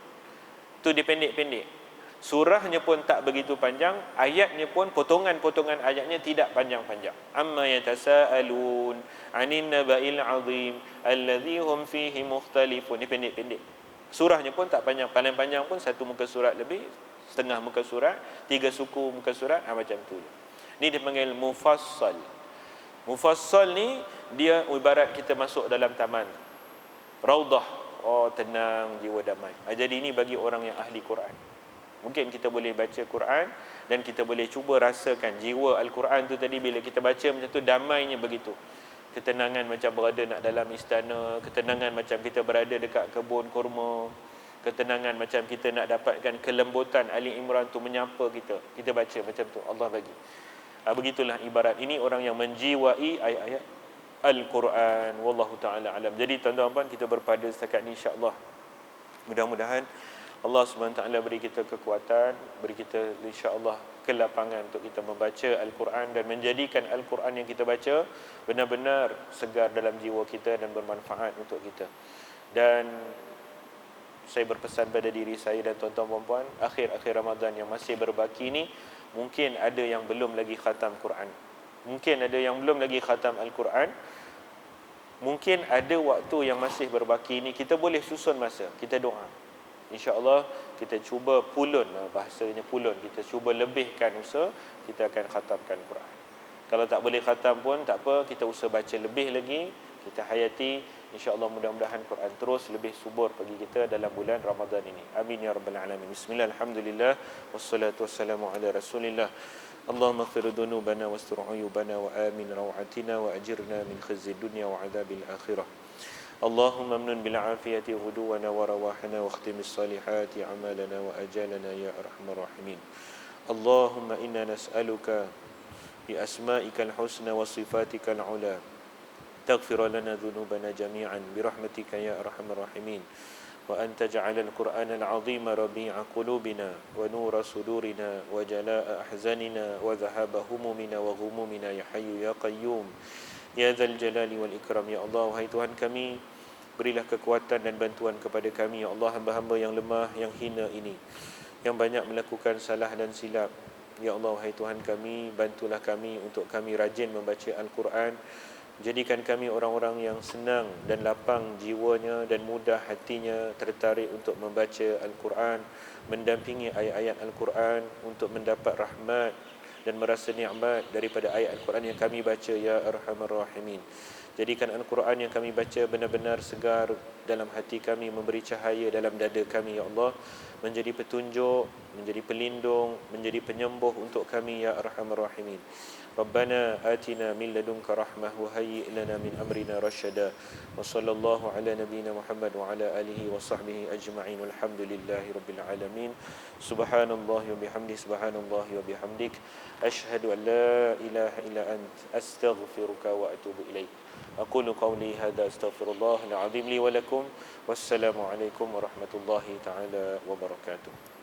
Tu dia pendek-pendek. Surahnya pun tak begitu panjang, ayatnya pun potongan-potongan ayatnya tidak panjang-panjang. Amma yatasaalun 'anin naba'il 'azim alladhi hum fihi mukhtalifun. Ini pendek-pendek. Surahnya pun tak panjang, paling panjang pun satu muka surat lebih, setengah muka surat, 3 suku muka surat, macam tu. Ini dipanggil mufassal. Mufassal ni dia ibarat kita masuk dalam taman, raudah, tenang, jiwa damai. Jadi ini bagi orang yang ahli Quran. Mungkin kita boleh baca Quran dan kita boleh cuba rasakan jiwa Al-Quran tu tadi, bila kita baca macam tu, damainya begitu. Ketenangan macam berada nak dalam istana, ketenangan macam kita berada dekat kebun kurma, ketenangan macam kita nak dapatkan kelembutan Ali Imran tu menyapa kita. Kita baca macam tu, Allah bagi. Begitulah ibarat ini orang yang menjiwai ayat-ayat Al-Quran. Wallahu ta'ala alam. Jadi tuan-tuan, kita berpada setakat ni insya-Allah. Mudah-mudahan Allah SWT beri kita kekuatan, beri kita insya-Allah kelapangan untuk kita membaca Al-Quran dan menjadikan Al-Quran yang kita baca benar-benar segar dalam jiwa kita dan bermanfaat untuk kita. Dan saya berpesan pada diri saya dan tuan-tuan dan puan, akhir-akhir Ramadan yang masih berbaki ni, mungkin ada yang belum lagi khatam Quran. Mungkin ada yang belum lagi khatam Al-Quran. Mungkin ada waktu yang masih berbaki ni, kita boleh susun masa, kita doa. InsyaAllah kita cuba pulun, bahasanya pulun, kita cuba lebihkan usaha, kita akan khatamkan Quran. Kalau tak boleh khatam pun tak apa, kita usaha baca lebih lagi, kita hayati. InsyaAllah mudah-mudahan Quran terus lebih subur bagi kita dalam bulan Ramadan ini. Amin ya rabbal alamin. Bismillah, alhamdulillah, wassalatu wassalamu ala rasulillah. اللهم اغفر ذنوبنا واستر عيوبنا وآمن روعتنا وأجرنا من خزي الدنيا وعذاب الآخرة. اللهم امنن بالعافية غدونا ورواحنا واختم الصالحات أعمالنا وأجالنا يا أرحم الراحمين. اللهم إنا نسألك بأسمائك الحسنى وصفاتك العلى تغفر لنا ذنوبنا جميعا برحمتك يا أرحم الراحمين، وأن تجعل القرآن العظيم ربيع قلوبنا ونور صدورنا وجلاء أحزاننا وذهاب همومنا وغمومنا يا حي يا قيوم ya Dzal Jalali wal Ikram. Ya Allah, wahai Tuhan kami, berilah kekuatan dan bantuan kepada kami, ya Allah, hamba-hamba yang lemah, yang hina ini, yang banyak melakukan salah dan silap. Ya Allah, wahai Tuhan kami, bantulah kami untuk kami rajin membaca Al-Quran. Jadikan kami orang-orang yang senang dan lapang jiwanya dan mudah hatinya tertarik untuk membaca Al-Quran, mendampingi ayat-ayat Al-Quran untuk mendapat rahmat dan merasa nikmat daripada ayat Al-Quran yang kami baca, ya Arhamar Rahimin. Jadikan Al-Quran yang kami baca benar-benar segar dalam hati kami, memberi cahaya dalam dada kami, ya Allah, menjadi petunjuk, menjadi pelindung, menjadi penyembuh untuk kami, ya Arhamar Rahimin. Rabbana atina min ladunka rahmah wa hayyi' lana min amrina rasyada. Wa sallallahu ala nabiyyina Muhammad wa ala alihi wa sahbihi ajma'in. Walhamdulillahi rabbil alamin. Subhanallahi wa bihamdihi, subhanallahi wa bihamdik, asyhadu an la ilaha illa ant, astaghfiruka wa atubu ilaik. Aqulu qawli hadza astaghfirullahal azim li wa lakum. Wassalamu alaikum warahmatullahi taala wabarakatuh.